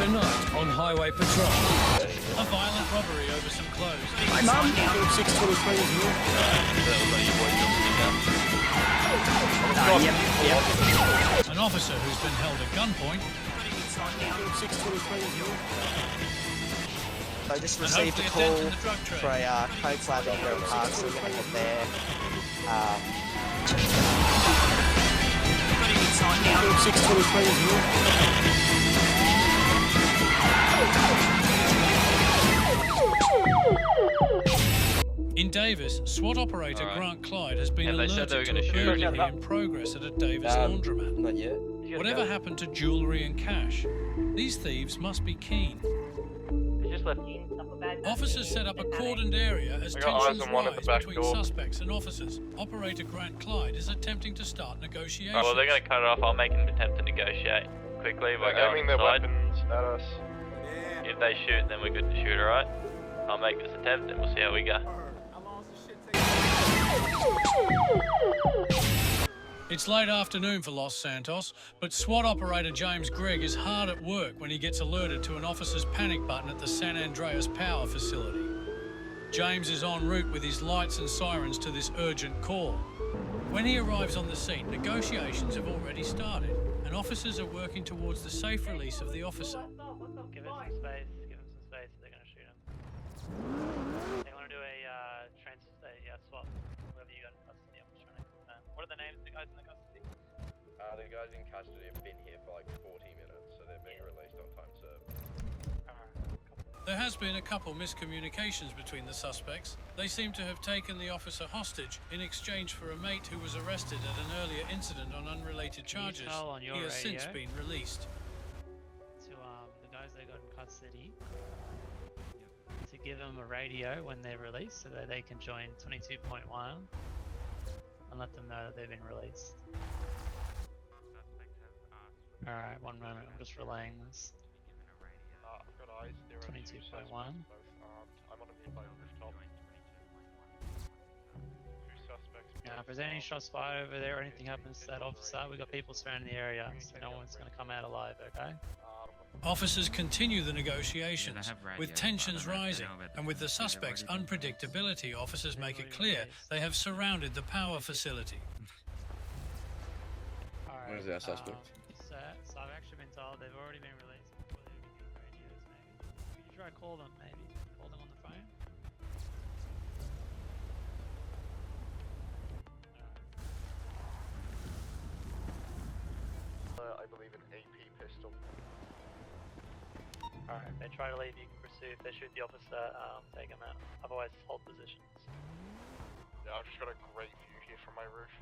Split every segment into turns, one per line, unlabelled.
Tonight on Highway Patrol. A violent robbery over some clothes.
Hi, Mum. 623 is here.
Yep. An officer who's been held at gunpoint.
623 is here.
I just received a call for a coke lab in Grove Park, so we're going to head there.
623 is here.
In Davis, SWAT operator Grant Clyde has been alerted to a burglary in progress at a Davis laundromat.
Not yet.
Whatever happened to jewellery and cash? These thieves must be keen. Officers set up a cordoned area as tensions rise between suspects and officers. Operator Grant Clyde is attempting to start negotiations.
Well, they're going to cut it off. I'll make an attempt to negotiate quickly by going
their
inside.
weapons at us.
If they shoot, then we're good to shoot, alright? I'll make this attempt and we'll see how we go.
It's late afternoon for Los Santos, but SWAT operator James Gregg is hard at work when he gets alerted to an officer's panic button at the San Andreas power facility. James is en route with his lights and sirens to this urgent call. When he arrives on the scene, negotiations have already started, and officers are working towards the safe release of the officer.
Give him some space, they're going to shoot him. They want to do a swap, whoever you got in custody. I'm just trying to confirm. What are the names of the guys in the custody?
The guys in custody have been here for like 40 minutes, so they're being released on time served.
There has been a couple miscommunications between the suspects. They seem to have taken the officer hostage in exchange for a mate who was arrested at an earlier incident on unrelated charges. He has since been released.
To the guys they got in custody to give them a radio when they're released so that they can join 22.1 and let them know that they've been released. Alright, one moment, I'm just relaying this. 22.1.
I'm on a nearby rooftop. Two suspects.
Now, if there's any shots fired over there or anything happens to that officer, we've got people surrounding the area, so no one's going to come out alive, okay?
Officers continue the negotiations, with tensions rising, and with the suspects' unpredictability, officers make it clear they have surrounded the power facility.
Where is our suspect?
So I've actually been told they've already been released before they even get radios, maybe. Could you try to call them, maybe? Call them on the phone?
I believe an AP pistol.
Alright, if they try to leave, you can pursue. If they shoot the officer, take them out. Otherwise, hold positions.
Yeah, I've just got a great view here from my roof.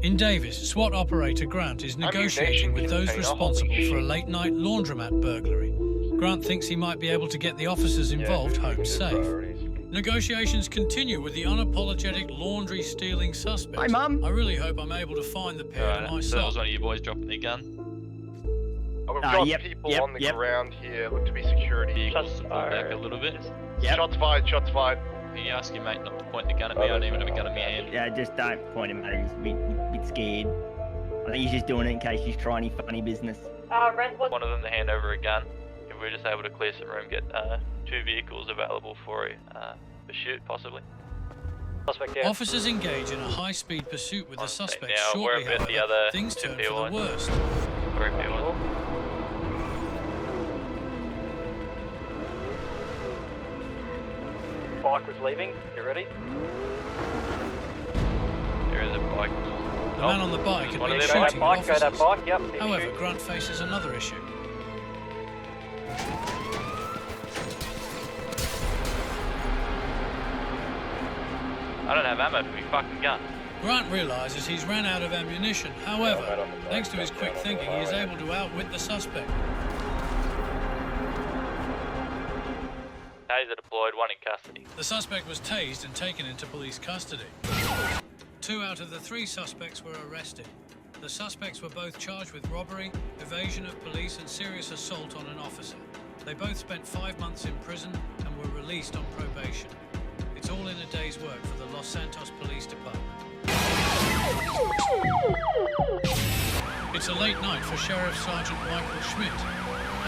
In Davis, SWAT operator Grant is negotiating with those responsible for a late-night laundromat burglary. Grant thinks he might be able to get the officers involved home safe. Negotiations continue with the unapologetic laundry-stealing suspect.
Hi, Mum.
I really hope I'm able to find the pair to
So that
myself.
was one of you boys dropping their gun.
We've got people on the ground here, look to be security.
Vehicles to pull back a little bit.
Shots fired, shots fired.
Can you ask your mate not to point the gun at me? I don't even have a gun in my hand.
Yeah, just don't point him at him. He's a bit scared. I think he's just doing it in case he's trying any funny business.
One of them to hand over a gun. If we're just able to clear some room, get 2 vehicles available for pursuit, possibly. Suspect out.
Officers engage in a high-speed pursuit with the suspect.
Now,
Shortly,
we're a bit the
however,
other
things turn for
P1.
the worst.
We're a P1.
Bike was leaving. You ready?
There is a bike.
The man on the bike had
one
been
of
shooting
them
at
Bike, go
officers.
that bike, yep.
However, Grant faces another issue.
I don't have ammo for my fucking gun.
Grant realises he's ran out of ammunition. However, thanks to his quick thinking, he is able to outwit the suspect.
Taser deployed, one in custody.
The suspect was tased and taken into police custody. 2 out of the 3 suspects were arrested. The suspects were both charged with robbery, evasion of police and serious assault on an officer. They both spent 5 months in prison and were released on probation. It's all in a day's work for the Los Santos Police Department. It's a late night for Sheriff Sergeant Michael Schmidt.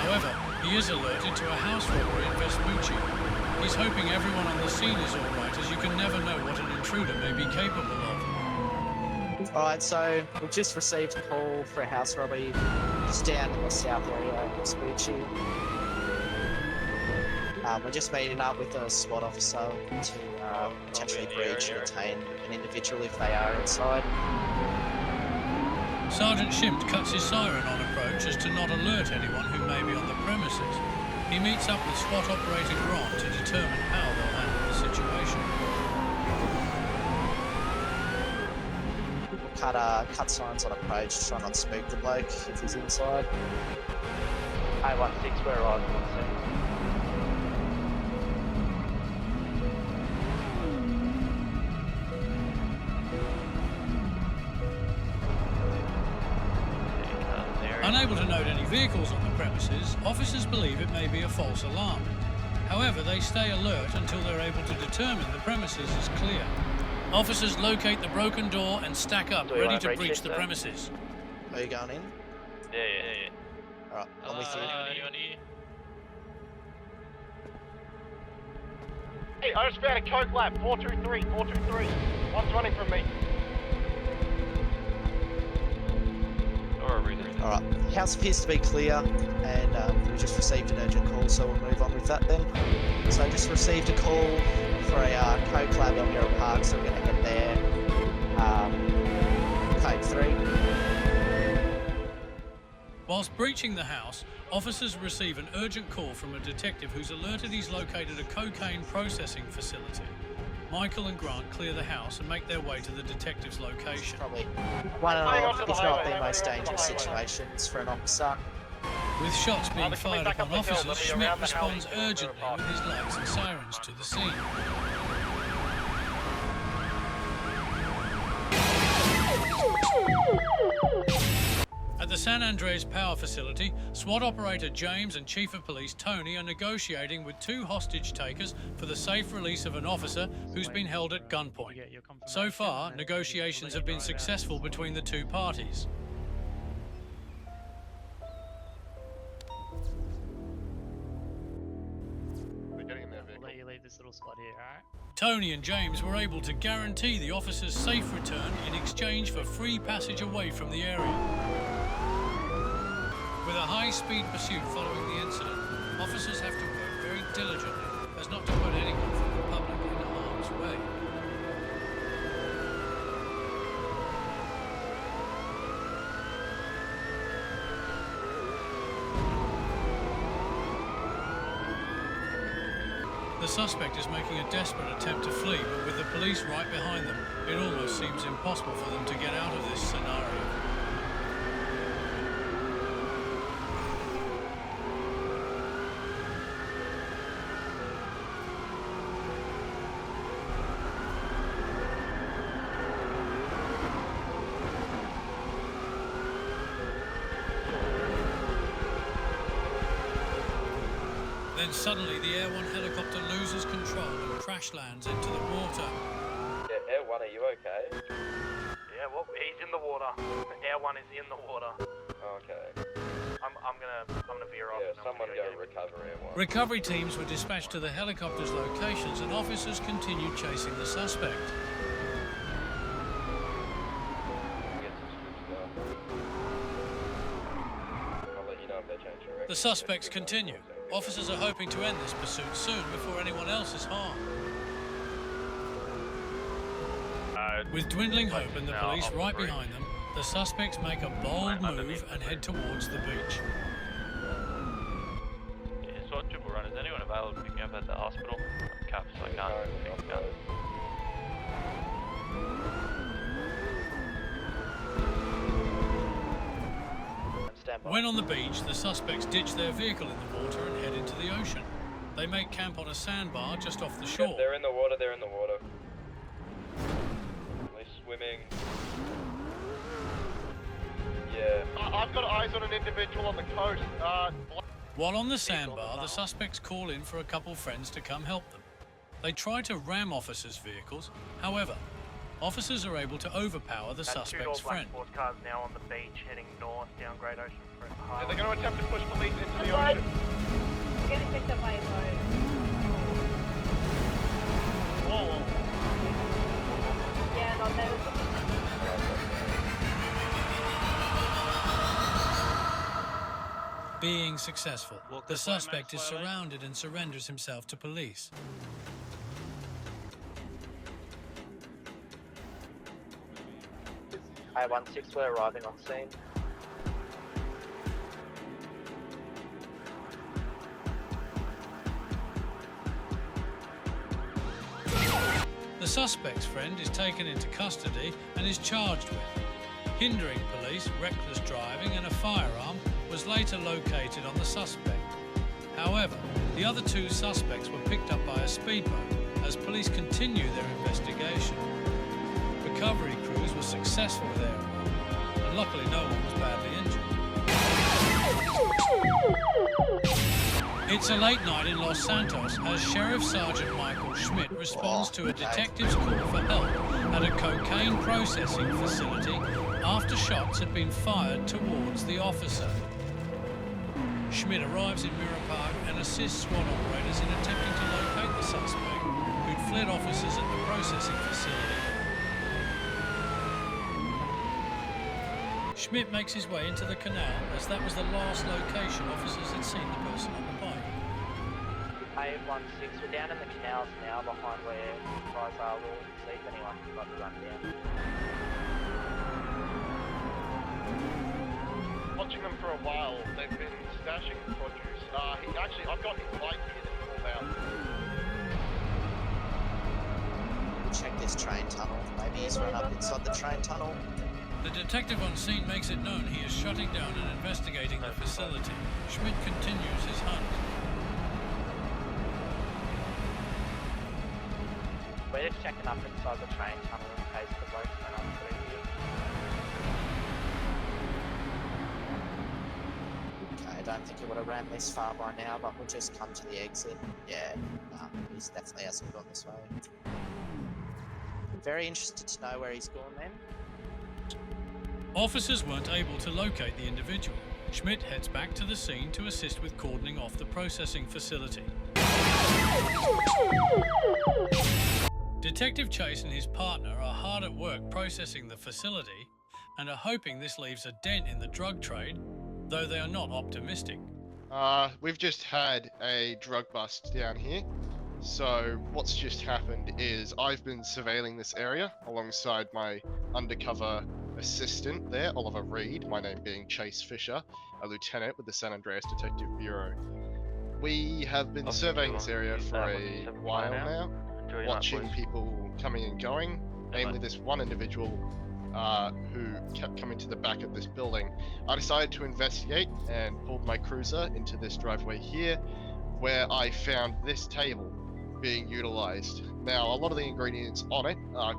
However, he is alerted to a house robbery in Vespucci. He's hoping everyone on the scene is alright, as you can never know what an intruder may be capable of.
Alright, so we've just received a call for a house robbery just down in the south area of Vespucci. We're just meeting up with a SWAT officer to potentially breach and detain an individual if they are inside.
Sergeant Schimt cuts his siren on approach as to not alert anyone who may be on the premises. He meets up with SWAT operator Grant to determine how they'll handle the situation.
Cut signs on approach to try not to spook the bloke if he's inside.
A16, we're arriving on the scene.
Unable to note any vehicles on the premises, officers believe it may be a false alarm. However, they stay alert until they're able to determine the premises is clear. Officers locate the broken door and stack up, ready to breach the premises.
Are you going in?
Yeah.
Alright, I'm with you.
Hey, I just found a coke lab, 423. One's running from me.
Alright, house appears to be clear, and we just received an urgent call, so we'll move on with that then. So I just received a call for a coke lab on Mirror Park, so we're going to head there. Code 3.
Whilst breaching the house, officers receive an urgent call from a detective who's alerted he's located a cocaine processing facility. Michael and Grant clear the house and make their way to the detective's location.
Probably one of, if not the most dangerous situations for an officer.
With shots being fired upon officers, Schmidt responds urgently with his lights and sirens to the scene. At the San Andreas Power Facility, SWAT operator James and Chief of Police Tony are negotiating with two hostage takers for the safe release of an officer who's been held at gunpoint. So far, negotiations have been successful between the two parties.
We'll let you leave this little spot here, alright?
Tony and James were able to guarantee the officer's safe return in exchange for free passage away from the area. With a high-speed pursuit following the incident, officers have to work very diligently as not to put anyone from the public in harm's way. The suspect is making a desperate attempt to flee, but with the police right behind them, it almost seems impossible for them to get out of this scenario. Then suddenly the Air 1 helicopter loses control and crash lands into the water.
Yeah, Air 1, are you okay?
Yeah, well, he's in the water. Air 1 is in the water.
Okay.
I'm gonna veer off.
Yeah, someone go recover Air 1.
Recovery teams were dispatched to the helicopter's locations and officers continued chasing the suspect.
Get some strips stuff. I'll let you know if they change direction.
The suspects continue. Officers are hoping to end this pursuit soon before anyone else is harmed. With dwindling hope and the police right behind them, the suspects make a bold move and head towards the beach.
Yeah, SWAT triple run. Is anyone available to pick me up at the hospital? I'm capped, so I can't pick me up.
When on the beach, the suspects ditch their vehicle in the water and head into the ocean. They make camp on a sandbar just off the shore.
They're in the water, Police swimming. Yeah.
I've got eyes on an individual on the coast.
While on the sandbar, the suspects call in for a couple friends to come help them. They try to ram officers' vehicles. However, officers are able to overpower the suspect's friend.
Black sports cars now on the beach heading north down Great Ocean Front.
Are they going to attempt to push police into the ocean?
We're getting picked up by a boat.
Whoa.
Yeah, not there.
Being successful, the suspect is surrounded and surrenders himself to police.
I-16, we're arriving on scene.
The suspect's friend is taken into custody and is charged with hindering police, reckless driving and a firearm was later located on the suspect. However, the other two suspects were picked up by a speedboat as police continue their investigation. Recovery crews were successful with their work, and luckily no one was badly injured. It's a late night in Los Santos as Sheriff Sergeant Michael Schmidt responds to a detective's call for help at a cocaine processing facility after shots had been fired towards the officer. Schmidt arrives in Mirror Park and assists SWAT operators in attempting to locate the suspect, who'd fled officers at the processing facility. Schmidt makes his way into the canal as that was the last location officers had seen the person on the bike.
I-16, we're down in the canals now behind where you guys are. We'll see if anyone can try to run down.
Watching them for a while, they've been stashing produce. I've got his bike here that he pulled out.
Check this train tunnel. Maybe he's run up inside the train tunnel.
The detective on scene makes it known he is shutting down and investigating the facility. Schmidt continues his hunt.
We're just checking up inside the train tunnel in case the boats went up through here.
Okay, I don't think he would have ran this far by now, but we'll just come to the exit. Yeah, no, he's definitely hasn't gone this way. I'm very interested to know where he's gone then.
Officers weren't able to locate the individual. Schmidt heads back to the scene to assist with cordoning off the processing facility. Detective Chase and his partner are hard at work processing the facility and are hoping this leaves a dent in the drug trade, though they are not optimistic.
We've just had a drug bust down here. So what's just happened is I've been surveilling this area alongside my undercover assistant there, Oliver Reed, my name being Chase Fisher, a lieutenant with the San Andreas Detective Bureau. We have been surveying this area for a while now, watching people coming and going, namely this one individual who kept coming to the back of this building. I decided to investigate and pulled my cruiser into this driveway here, where I found this table being utilized. Now, a lot of the ingredients on it are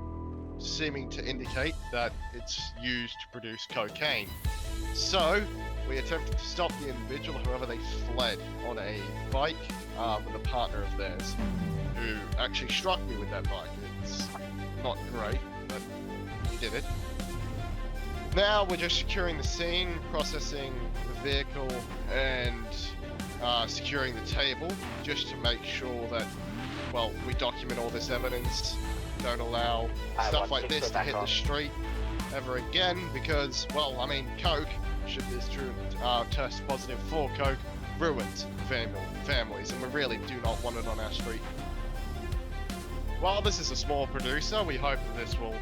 seeming to indicate that it's used to produce cocaine. So, we attempted to stop the individual, however they fled on a bike with a partner of theirs, who actually struck me with that bike. It's not great, but he did it. Now we're just securing the scene, processing the vehicle, and securing the table, just to make sure that, well, we document all this evidence, don't allow stuff like this to hit the street ever again, because, well, I mean, coke, should this test positive for coke, ruins families, and we really do not want it on our street. While this is a small producer, we hope that this will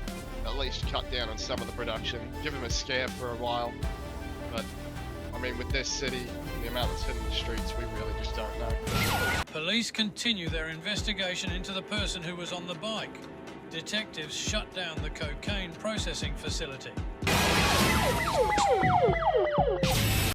at least cut down on some of the production, give him a scare for a while, but I mean, with this city, the amount that's hit in the streets, we really just don't know.
Police continue their investigation into the person who was on the bike. Detectives shut down the cocaine processing facility.